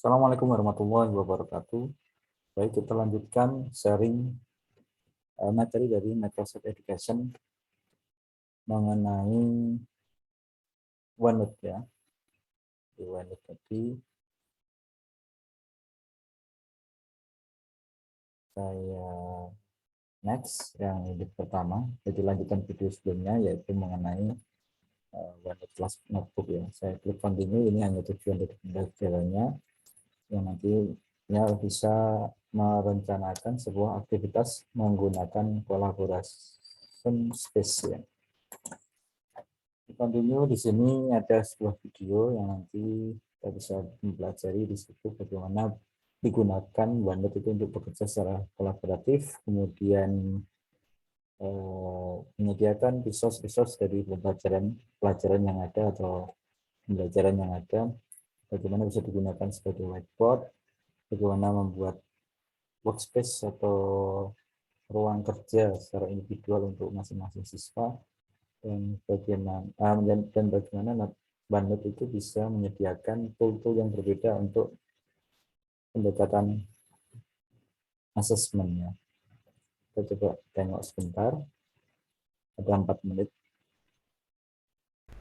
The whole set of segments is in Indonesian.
Assalamualaikum warahmatullahi wabarakatuh. Baik, kita lanjutkan sharing materi dari Microsoft Education mengenai OneNote ya. Di OneNote tadi saya next yang di pertama, jadi lanjutan video sebelumnya yaitu mengenai OneNote Class Notebook ya. Saya klik continue, ini hanya tujuan dari pembelajarannya yang nantinya bisa merencanakan sebuah aktivitas menggunakan collaboration space ya. Continue di sini ada sebuah video yang nanti kita bisa mempelajari di situ bagaimana digunakan OneNote itu untuk bekerja secara kolaboratif, kemudian menyediakan resource dari pelajaran yang ada atau pembelajaran yang ada, bagaimana bisa digunakan sebagai whiteboard, bagaimana membuat workspace atau ruang kerja secara individual untuk masing-masing siswa, dan bagaimana OneNote itu bisa menyediakan tool-tool yang berbeda untuk pendekatan asesmennya. Kita coba tengok sebentar, ada 4 menit.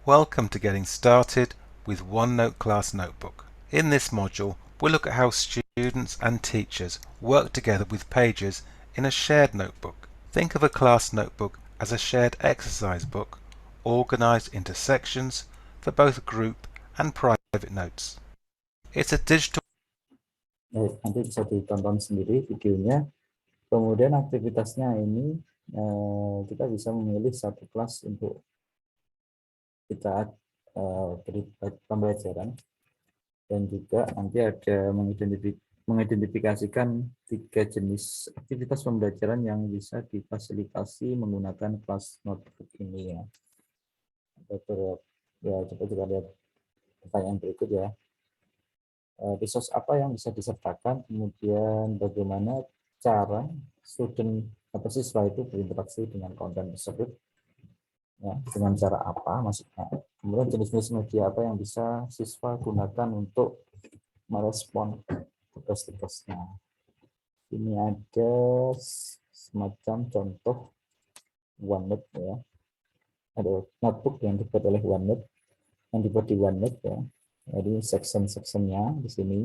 Welcome to Getting Started with OneNote Class Notebook. In this module, we'll look at how students and teachers work together with Pages in a shared notebook. Think of a class notebook as a shared exercise book, organized into sections for both group and private notes. It's a digital. Nanti bisa ditonton sendiri videonya. Kemudian aktivitasnya ini kita bisa memilih satu kelas untuk kita beri pembelajaran, dan juga nanti ada mengidentifikasikan 3 jenis aktivitas pembelajaran yang bisa difasilitasi menggunakan kelas notebook ini ya. Coba kita lihat pertanyaan berikut ya. Resource apa yang bisa disertakan, kemudian bagaimana cara student atau siswa itu berinteraksi dengan konten tersebut ya, dengan cara apa maksudnya, kemudian jenis-jenis media apa yang bisa siswa gunakan untuk merespon tugas-tugasnya. Ini ada semacam contoh OneNote ya, ada notebook yang dibuat oleh OneNote, yang dibuat di OneNote ya. Jadi section-sectionnya di sini.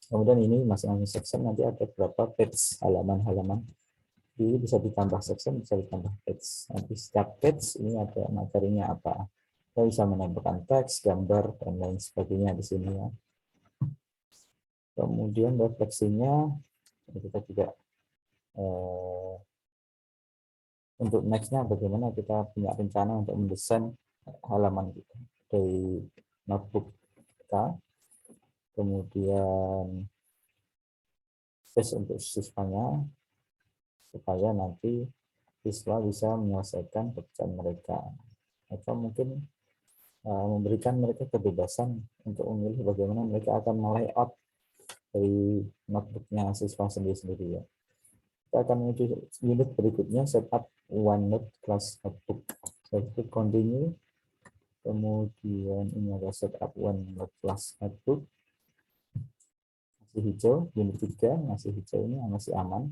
Kemudian ini masing-masing section nanti ada berapa page, halaman-halaman. Ini bisa ditambah section, bisa ditambah page. Nanti setiap page ini ada materinya apa. Kita bisa menambahkan teks, gambar, dan lain sebagainya di sini ya. Kemudian refleksinya kita juga untuk nextnya bagaimana kita punya rencana untuk mendesain halaman kita dari notebook kita, kemudian space untuk siswanya supaya nanti siswa bisa menyelesaikan pekerjaan mereka, atau mungkin memberikan mereka kebebasan untuk memilih bagaimana mereka akan melayout dari notebooknya siswa sendiri-sendiri ya. Kita akan menuju unit berikutnya, setup OneNote Class Notebook. Saya klik continue, kemudian ini ada setup OneNote Class Notebook, masih hijau. Unit 3 masih hijau, ini masih aman.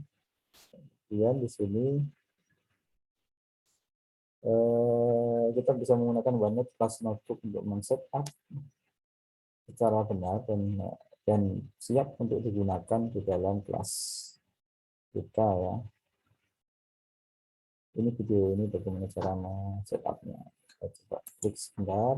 Kemudian di sini kita bisa menggunakan OneNote Class Notebook untuk men-setup secara benar dan siap untuk digunakan di dalam kelas kita ya. Ini video ini bagaimana cara setupnya. Kita coba klik sebentar.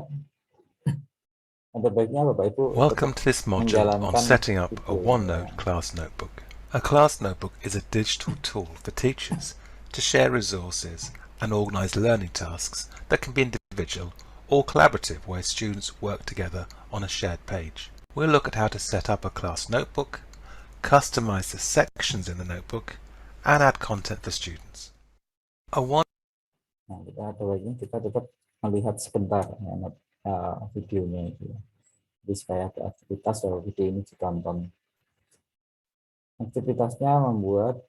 Ada baiknya Bapak Ibu Welcome to this module on setting up a OneNote Class Notebook. A class notebook is a digital tool for teachers to share resources and organize learning tasks that can be individual or collaborative, where students work together on a shared page. We'll look at how to set up a class notebook, customize the sections in the notebook, and add content for students. Kita ada baiknya kita tetap melihat sebentar videonya itu, jadi supaya ada aktivitas kalau video ini ditonton. Aktivitasnya membuat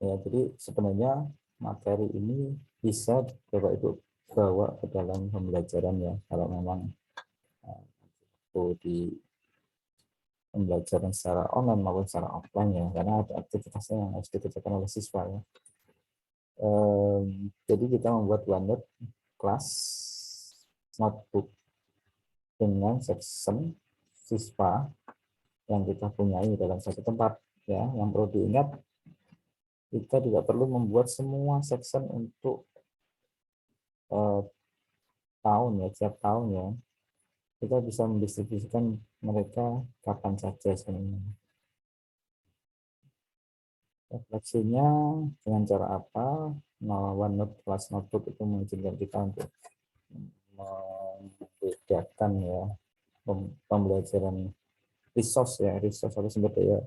ya, jadi sebenarnya materi ini bisa Bapak Ibu bawa ke dalam pembelajaran ya, kalau memang di pembelajaran secara online maupun secara offline ya, karena ada aktivitasnya yang harus dikerjakan oleh siswa ya. Jadi kita membuat OneNote kelas notebook dengan section siswa yang kita punyai dalam satu tempat ya. Yang perlu diingat, kita tidak perlu membuat semua section untuk tahun ya, tiap tahun ya. Kita bisa mendistribusikan mereka kapan saja sebenarnya. Refleksinya dengan cara apa? OneNote Class Notebook itu mengizinkan kita untuk membedakan ya pembelajaran resource atau sumber daya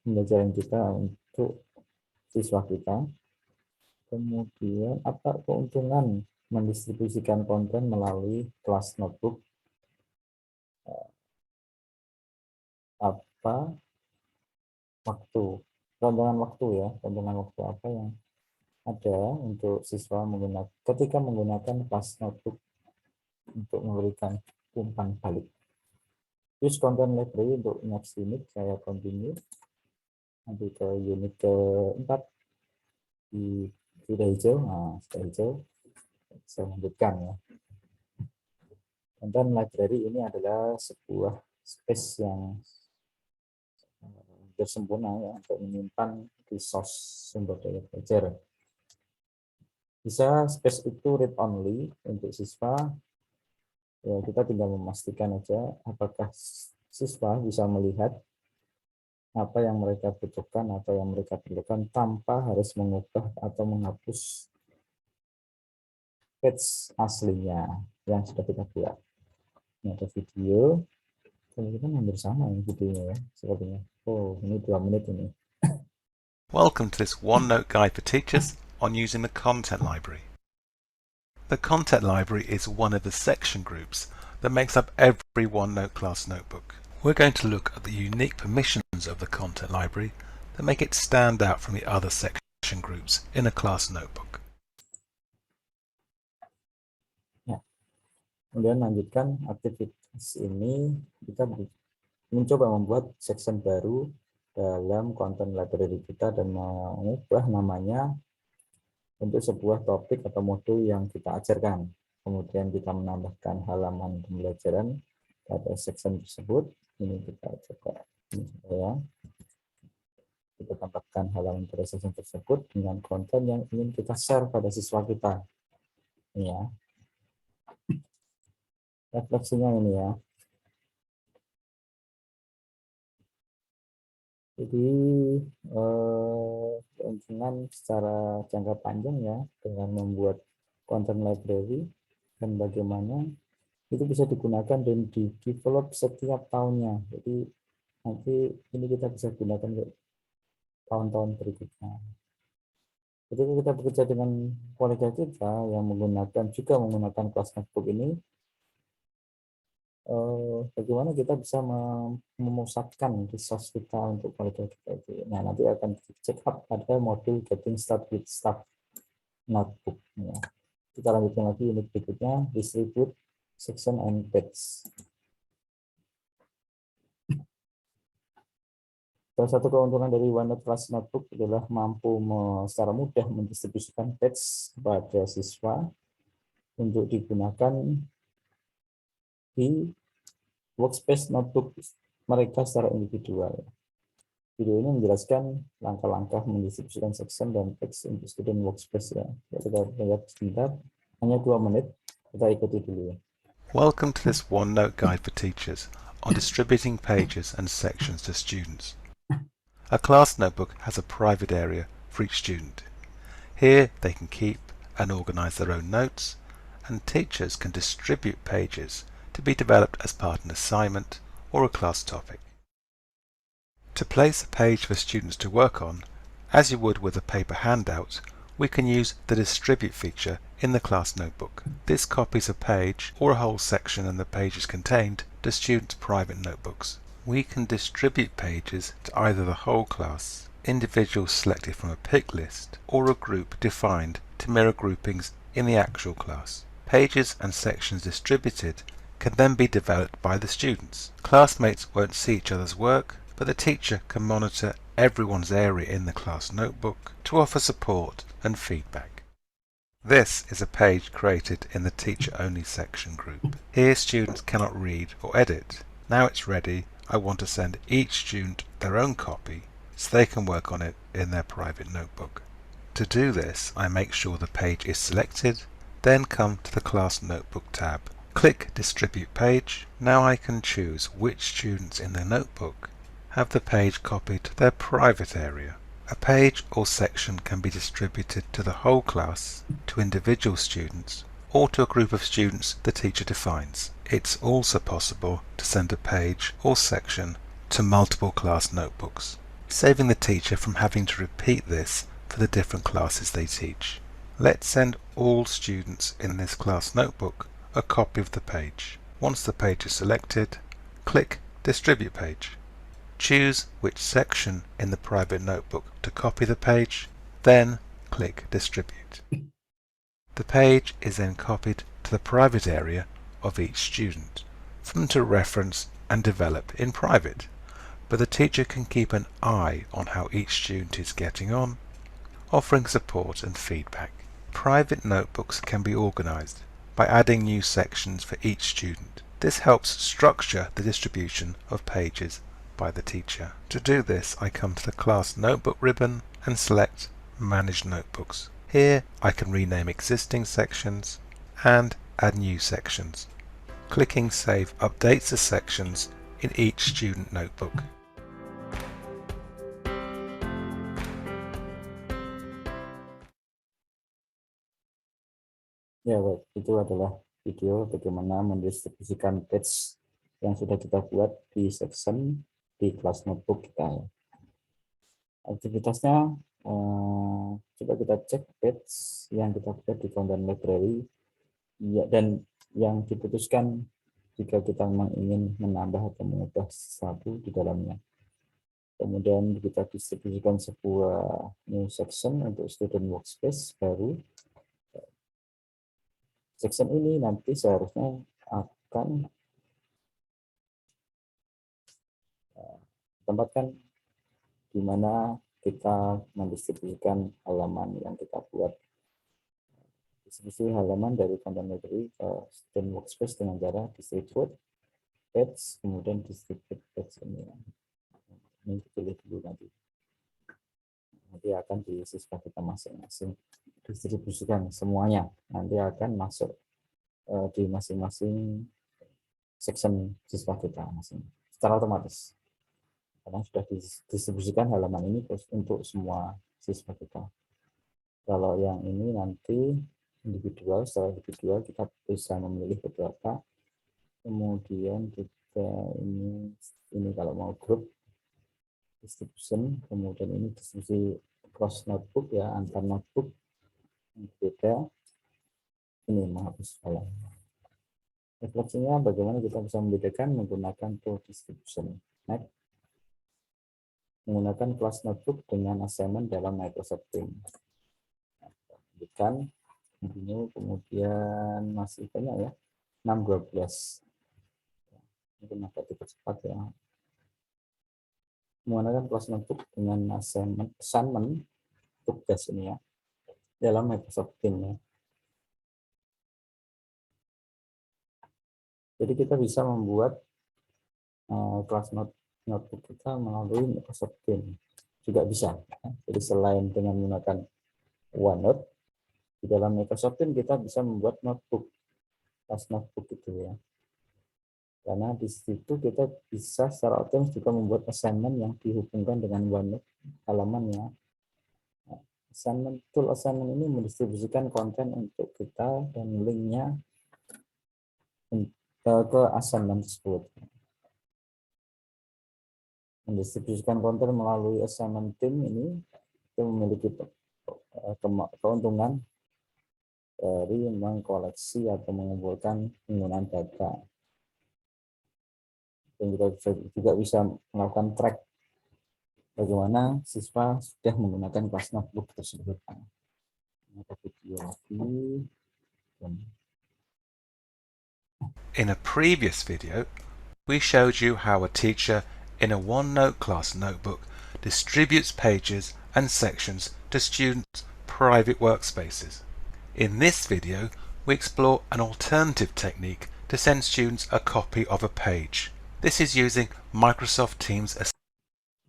pembelajaran kita untuk siswa kita. Kemudian apa keuntungan mendistribusikan konten melalui kelas notebook? Apa waktu, keuntungan waktu ya, keuntungan waktu apa yang ada untuk siswa ketika menggunakan kelas notebook untuk memberikan umpan balik. Use content library untuk next unit, saya continue nanti ke unit keempat di sudah hijau. Nah, sudah hijau saya lanjutkan ya. Content library ini adalah sebuah space yang bersempurna ya untuk menyimpan resource sumber daya belajar. Bisa space itu read only untuk siswa. Ya, kita tinggal memastikan aja apakah siswa bisa melihat apa yang mereka butuhkan atau yang mereka perlukan tanpa harus mengubah atau menghapus page aslinya yang sudah kita buat. Ini ada video, kita hampir sama ya videonya ya, sepertinya. Oh, ini 2 menit ini. Welcome to this OneNote guide for teachers on using the content library. The content library is one of the section groups that makes up every OneNote class notebook. We're going to look at the unique permissions of the content library that make it stand out from the other section groups in a class notebook. Ya. Kemudian lanjutkan aktivitas ini, kita mencoba membuat section baru dalam content library kita dan mengubah namanya untuk sebuah topik atau modul yang kita ajarkan. Kemudian kita menambahkan halaman pembelajaran pada section tersebut. Ini kita coba ya. Kita tambahkan halaman pada section tersebut dengan konten yang ingin kita share pada siswa kita. Ini ya. Refleksinya ini ya. Jadi keuntungan secara jangka panjang ya dengan membuat content library dan bagaimana itu bisa digunakan dan di develop setiap tahunnya. Jadi nanti ini kita bisa gunakan untuk tahun-tahun berikutnya. Jadi kita bekerja dengan kolega kita yang juga menggunakan kelas notebook ini, bagaimana kita bisa memusatkan resource kita untuk kolega kita itu. Nah, nanti akan check up pada modul Getting Started with Stuff Notebook. Ya. Kita lanjutkan lagi unit berikutnya, Distribute Section and Page. Salah satu keuntungan dari OneNote Class Notebook adalah mampu secara mudah mendistribusikan page kepada siswa untuk digunakan di workspace notebook mereka secara individual. Video ini menjelaskan langkah-langkah mendistribusikan section dan text untuk student workspace ya. Kita lihat sebentar, hanya 2 menit, kita ikuti dulu ya. Welcome to this OneNote guide for teachers on distributing pages and sections to students. A class notebook has a private area for each student. Here they can keep and organize their own notes, and teachers can distribute pages to be developed as part of an assignment or a class topic. To place a page for students to work on, as you would with a paper handout, we can use the Distribute feature in the class notebook. This copies a page or a whole section and the pages contained to students' private notebooks. We can distribute pages to either the whole class, individuals selected from a pick list, or a group defined to mirror groupings in the actual class. Pages and sections distributed can then be developed by the students. Classmates won't see each other's work, but the teacher can monitor everyone's area in the class notebook to offer support and feedback. This is a page created in the Teacher Only section group. Here students cannot read or edit. Now it's ready, I want to send each student their own copy so they can work on it in their private notebook. To do this, I make sure the page is selected, then come to the Class Notebook tab. Click Distribute Page. Now I can choose which students in the notebook have the page copied to their private area. A page or section can be distributed to the whole class, to individual students, or to a group of students the teacher defines. It's also possible to send a page or section to multiple class notebooks, saving the teacher from having to repeat this for the different classes they teach. Let's send all students in this class notebook a copy of the page. Once the page is selected, click Distribute Page. Choose which section in the private notebook to copy the page, then click Distribute. The page is then copied to the private area of each student for them to reference and develop in private, but the teacher can keep an eye on how each student is getting on, offering support and feedback. Private notebooks can be organized by adding new sections for each student. This helps structure the distribution of pages by the teacher. To do this, I come to the Class Notebook ribbon and select Manage Notebooks. Here I can rename existing sections and add new sections. Clicking Save updates the sections in each student notebook. Ya, baik. Itu adalah video bagaimana mendistribusikan page yang sudah kita buat di section di kelas notebook kita. Ya. Aktivitasnya, coba kita cek page yang kita buat di content library ya, dan yang diputuskan jika kita memang ingin menambah atau mengubah sesuatu di dalamnya. Kemudian kita distribusikan sebuah new section untuk student workspace baru. Section ini nanti seharusnya akan ditempatkan di mana kita mendistribusikan halaman yang kita buat. Distribusi halaman dari content library ke student workspace dengan cara distribute page, kemudian distribute page ini. Ini dipilih dulu nanti. Nanti akan di siswa kita masing-masing distribusikan semuanya. Nanti akan masuk di masing-masing section siswa kita secara otomatis. Karena sudah didistribusikan halaman ini untuk semua siswa kita. Kalau yang ini nanti individual, secara individual kita bisa memilih beberapa. Kemudian kita ini kalau mau grup distribution, kemudian ini distribusi cross notebook ya, antar notebook yang berbeda. Ini menghapus halaman. Refleksinya bagaimana kita bisa membedakan menggunakan tool distribution. Next. Menggunakan class notebook dengan assignment dalam Microsoft Teams. Lanjutkan, kemudian masih banyak ya, 6-12. Mungkin agak cepat ya. Menggunakan class notebook dengan assignment tugas ini ya, dalam Microsoft Teams ya. Jadi kita bisa membuat kelas notebook kita melalui Microsoft Teams juga bisa. Jadi selain dengan menggunakan OneNote, di dalam Microsoft Teams kita bisa membuat notebook, kelas notebook itu ya. Karena di situ kita bisa secara otomatis juga membuat assignment yang dihubungkan dengan OneNote halamannya. Tool assignment ini mendistribusikan konten untuk kita dan linknya ke assignment tersebut. Mendistribusikan konten melalui assignment team ini itu memiliki keuntungan dari mengkoleksi atau mengumpulkan penggunaan data. Dan kita juga bisa melakukan track bagaimana siswa sudah menggunakan kelas notebook tersebut. Ada video lagi. In a previous video, we showed you how a teacher in a OneNote class notebook distributes pages and sections to students' private workspaces. In this video, we explore an alternative technique to send students a copy of a page. This is using Microsoft Teams.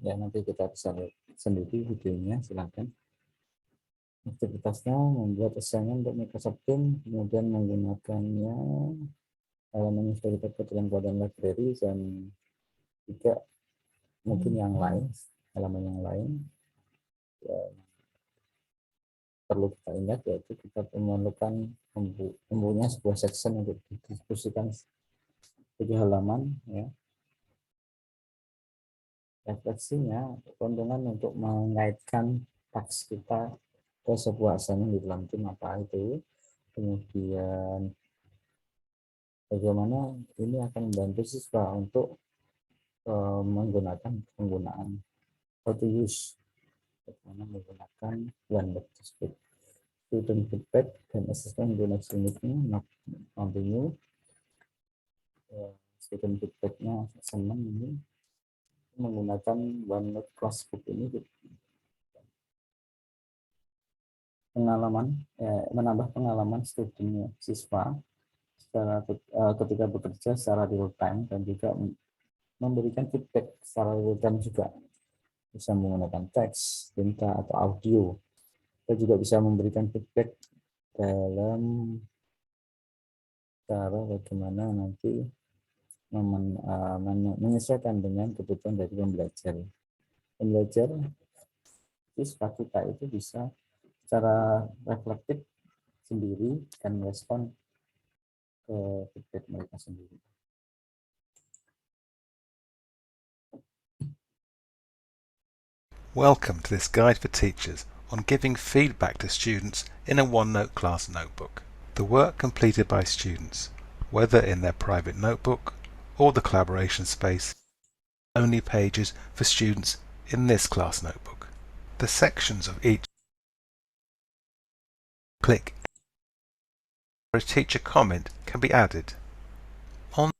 Ya, nanti kita bisa lihat sendiri videonya, silakan. Aktivitasnya membuat assignment untuk Microsoft Teams, kemudian menggunakannya menginstall kebetulan dan library, dan juga mungkin yang lain, halaman yang lain. Ya, perlu kita ingat yaitu kita memerlukan mempunyai sebuah section untuk didiskusikan 7 halaman, ya. Refleksinya keuntungan untuk mengaitkan teks kita ke sebuah assignment di dalam tim apa itu, kemudian bagaimana ini akan membantu siswa untuk penggunaan how to use, bagaimana menggunakan OneNote tersebut. Student feedback dan assessment di next unitnya not continue. Student feedbacknya assessment ini menggunakan OneNote Classbook ini menambah pengalaman studinya siswa ketika bekerja secara real time, dan juga memberikan feedback secara real time juga, bisa menggunakan teks, tinta, atau audio. Kita juga bisa memberikan feedback dalam cara bagaimana nanti menyesuaikan dengan kebutuhan dari pembelajar siswa kita itu bisa secara reflektif sendiri dan merespon ke feedback mereka sendiri. Welcome to this guide for teachers on giving feedback to students in a OneNote class notebook. The work completed by students, whether in their private notebook or the collaboration space, only pages for students in this class notebook. The sections of each click where a teacher comment can be added. On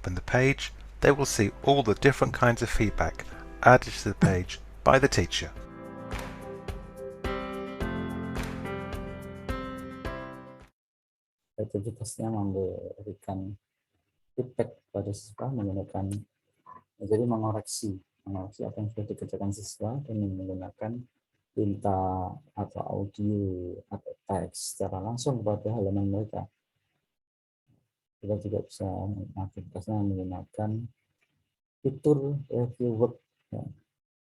the page, they will see all the different kinds of feedback added to the page by the teacher. Aktivitasnya memberikan feedback pada siswa menggunakan, jadi mengoreksi apa yang sudah dikerjakan siswa dengan menggunakan tinta atau audio atau teks secara langsung pada halaman mereka. Kita juga bisa aktivitasnya menggunakan fitur review work, ya,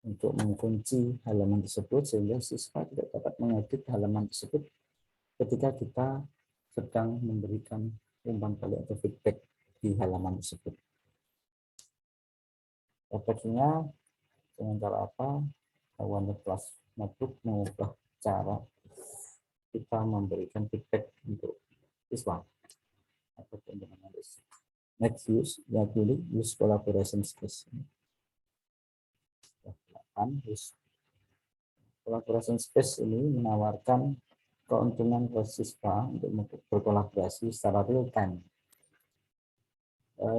untuk mengunci halaman tersebut sehingga siswa tidak dapat mengedit halaman tersebut ketika kita sedang memberikan umpan balik atau feedback di halaman tersebut. Efeknya dengan cara apa? OneNote Class Notebook mengubah cara kita memberikan feedback untuk siswa. Next, use collaboration space. Collaboration space ini menawarkan keuntungan ke siswa untuk berkolaborasi secara real time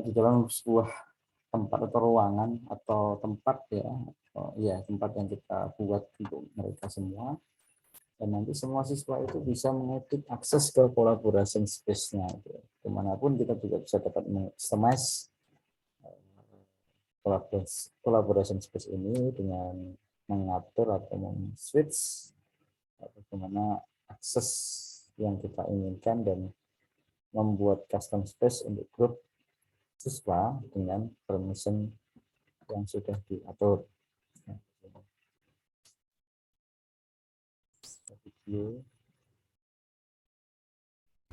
di dalam sebuah tempat atau ruangan atau tempat, tempat yang kita buat untuk mereka semua, dan nanti semua siswa itu bisa mengedit akses ke collaboration space-nya. Kemanapun kita juga bisa dapat meng-customize collaboration space ini dengan mengatur atau men-switch bagaimana akses yang kita inginkan dan membuat custom space untuk grup siswa dengan permission yang sudah diatur.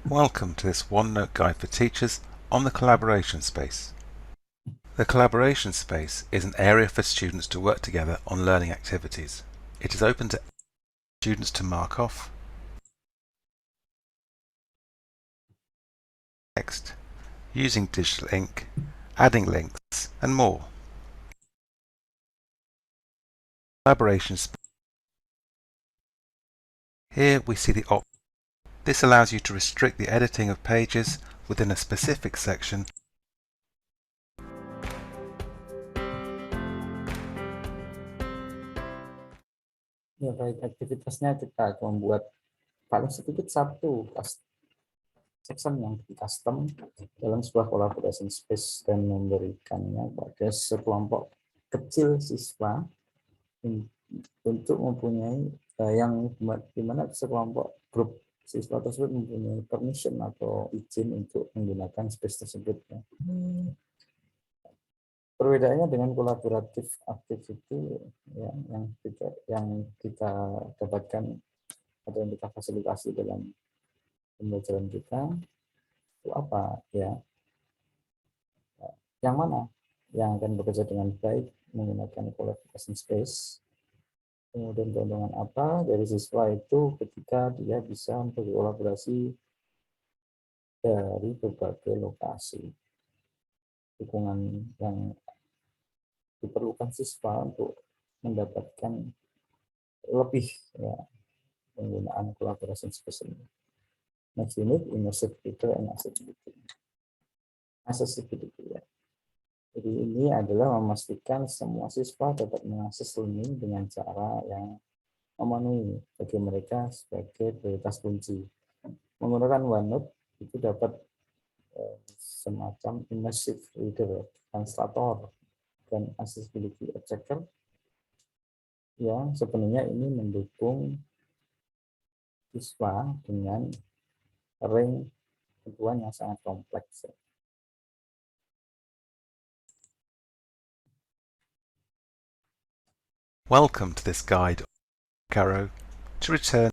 Welcome to this OneNote guide for teachers on the collaboration space. The collaboration space is an area for students to work together on learning activities. It is open to students to mark off text, using digital ink, adding links, and more. Collaboration space. Here we see the option. This allows you to restrict the editing of pages within a specific section. Ya, baik, aktivitasnya kita akan membuat paling sedikit satu section yang di custom dalam sebuah collaboration space dan memberikannya pada sekelompok kecil siswa untuk mempunyai yang dimana sekelompok grup siswa tersebut mempunyai permission atau izin untuk menggunakan space tersebut. Perbedaannya dengan kolaboratif activity ya, yang kita dapatkan atau yang kita fasilitasi dalam pembelajaran kita itu apa ya? Yang mana yang akan bekerja dengan baik menggunakan collaboration space? Kemudian keuntungan apa dari siswa itu ketika dia bisa berkolaborasi dari berbagai lokasi. Dukungan yang diperlukan siswa untuk mendapatkan lebih ya, penggunaan collaboration space ini. Next unit, immersive reader and accessibility. Ya. Jadi ini adalah memastikan semua siswa dapat mengakses learning dengan cara yang memenuhi bagi mereka sebagai prioritas kunci. Menggunakan OneNote itu dapat semacam immersive reader, translator, dan accessibility checker yang sebenarnya ini mendukung siswa dengan range kebutuhan yang sangat kompleks. Welcome to this guide, Caro, to return.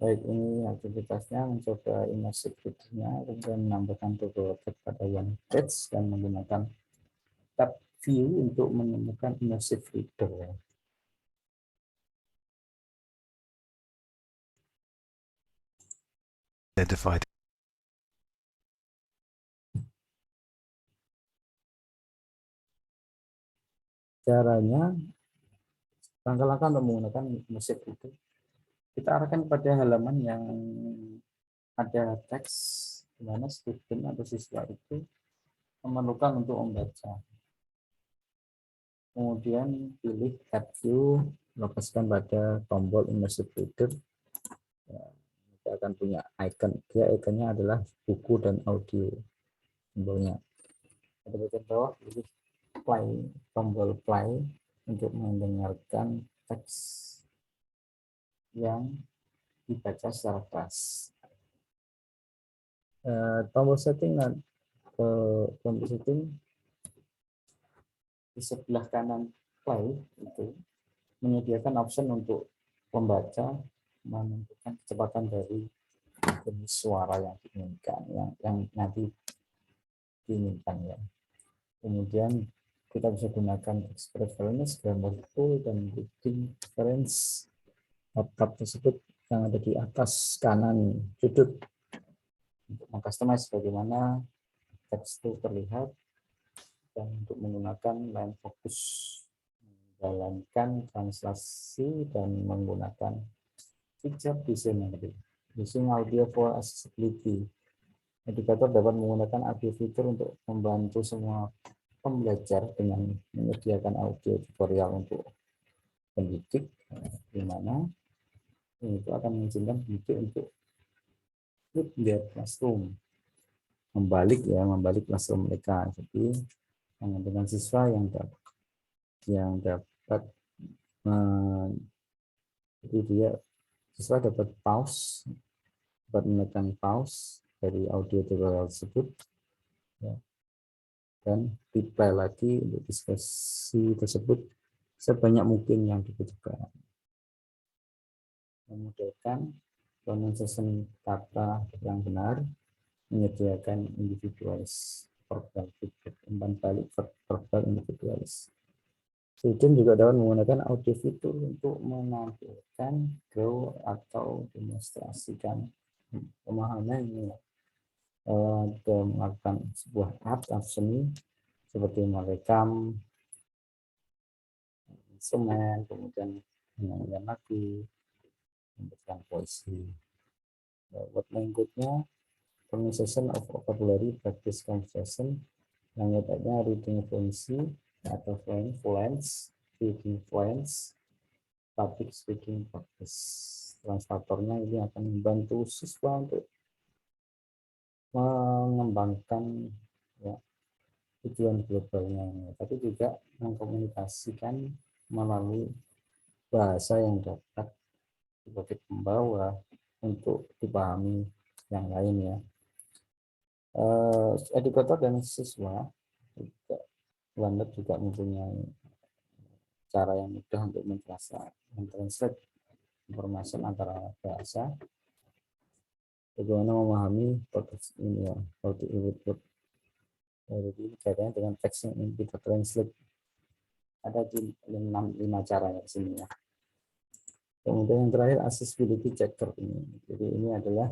Baik, ini aktivitasnya mencoba immersive reader-nya, kemudian menambahkan beberapa pada one page dan menggunakan tab view untuk menemukan immersive reader. Identified. Caranya, langkah-langkah untuk menggunakan immersive reader, kita arahkan pada halaman yang ada teks di mana student atau siswa itu memerlukan untuk membaca. Kemudian pilih tab view, lepaskan pada tombol immersive reader. Ya, kita akan punya icon. Dia ikonnya adalah buku dan audio. Simbolnya. Pada bagian bawah pilih play, tombol play untuk mendengarkan teks yang dibaca secara keras. Tombol setting di sebelah kanan play itu menyediakan option untuk pembaca menentukan kecepatan dari jenis suara yang diinginkan, yang nanti diinginkan ya. Kemudian kita bisa gunakan text preference, grammar tool, dan reading preference tab tersebut yang ada di atas kanan sudut untuk mengcustomize bagaimana teks itu terlihat dan untuk menggunakan line fokus, menjalankan translasi dan menggunakan feature dictionary using audio for accessibility. Edukator dapat menggunakan audio fitur untuk membantu semua pembelajar dengan menyediakan audio tutorial untuk pendidik, di mana itu akan mengizinkan pendidik untuk flip their classroom, membalik classroom mereka. Jadi dengan siswa yang dapat jadi dia siswa dapat pause, dapat menekan pause dari audio tutorial tersebut ya, dan reply lagi untuk diskusi tersebut sebanyak mungkin yang dibutuhkan. Memudahkan pronunciation kata yang benar, menyediakan individualis verbal feedback, umpan balik verbal individualis. Student juga dapat menggunakan audio fitur untuk menampilkan grow atau demonstrasikan pemahaman melakukan sebuah art atau seni seperti merekam instrumen, kemudian menyanyikan lagu, memberikan puisi. Word language-nya pronunciation of vocabulary, practice conversation, language-nya reading fluency atau fluence, speaking fluence, public speaking practice. Translatornya ini akan membantu siswa untuk mengembangkan ya, tujuan globalnya, tapi juga mengkomunikasikan melalui bahasa yang dapat sebagai pembawa untuk dipahami yang lain ya. Edukator dan siswa juga OneNote juga mempunyai cara yang mudah untuk mentranslate informasi antara bahasa, bagaimana memahami teks ini ya, how to input. Jadi caranya dengan teks yang kita translate ada 5 cara di sini ya. Kemudian yang terakhir accessibility checker ini. Jadi ini adalah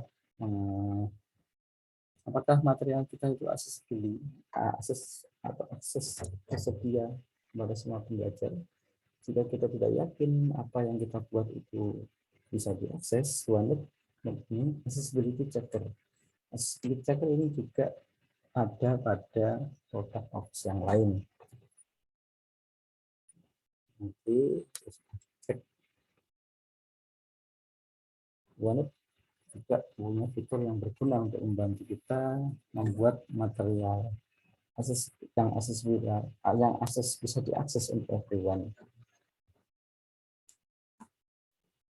apakah material kita itu akses tersedia kepada semua pembelajar. Jika kita tidak yakin apa yang kita buat itu bisa diakses, OneNote mempunyai accessibility checker. Accessibility checker ini juga ada pada produk Office yang lain. Nanti cek. OneNote juga punya fitur yang berguna untuk membantu kita membuat material yang bisa diakses untuk everyone.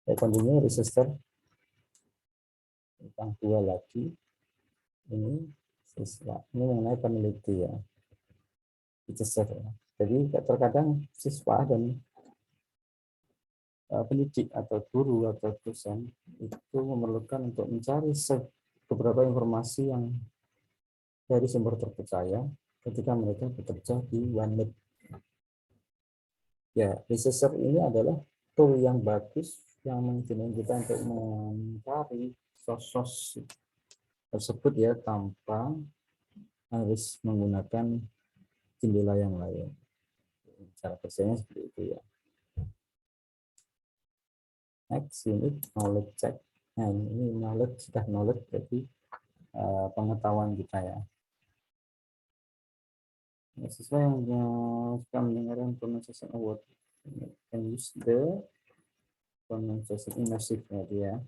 Saya continue register tentang 2 lagi. Ini mengenai peneliti ya. Register ya. Jadi terkadang siswa dan pendidik atau guru atau dosen itu memerlukan untuk mencari beberapa informasi yang dari sumber terpercaya ketika mereka bekerja di OneNote. Ya, researcher ini adalah tool yang bagus yang memungkinkan kita untuk mencari source tersebut ya tanpa harus menggunakan jendela yang lain. Cara kerjanya seperti itu ya. Next unit knowledge check. Nah ini knowledge berarti pengetahuan kita ya. Siswa yang suka mendengarkan pronunciation award can use the pronunciation immersive ya.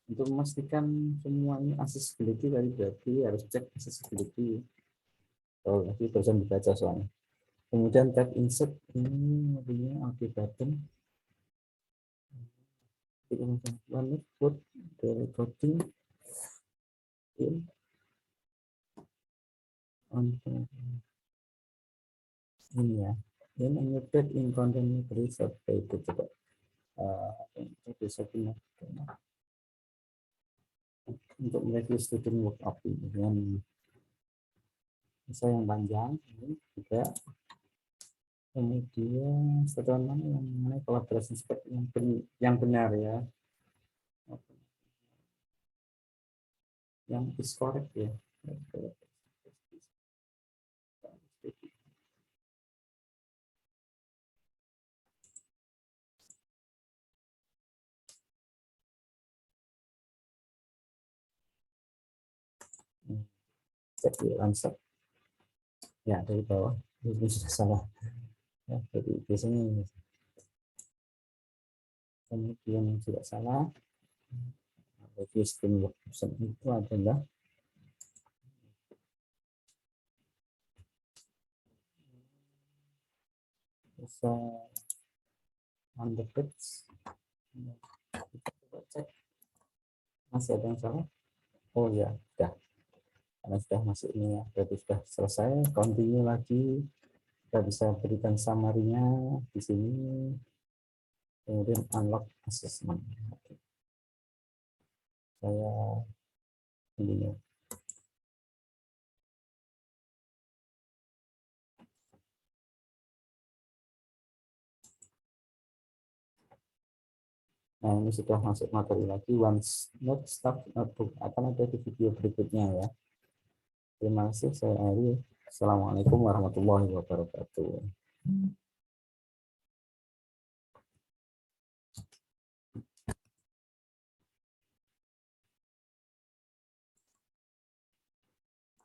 Untuk memastikan semua ini accessibility tadi berarti harus cek accessibility. Oh, nanti dosen dibaca soalnya. Kemudian tab insert ini mobilnya audio button. OneNote put the recording in on ini ya. Then unmuted in content research itu coba bisa gunakan untuk mereview student workup ini dengan bisa yang panjang ini juga. Kemudian setelah mana yang mengenai kolaborasi yang benar ya, yang is correct ya. Cek di langsung ya dari bawah ini sudah salah ya, jadi biasanya kemudian tidak salah. Review screen workshop itu adalah bisa on the page. Kita coba cek masih ada yang salah. Oh ya sudah, karena sudah masuk ini ya, berarti sudah selesai. Continue lagi, kita bisa berikan summary-nya di sini. Kemudian unlock assessment. Saya continue. Nah ini sudah masuk materi lagi. OneNote Start Notebook akan ada di video berikutnya ya. Terima kasih, saya Ari. Assalamualaikum warahmatullahi wabarakatuh.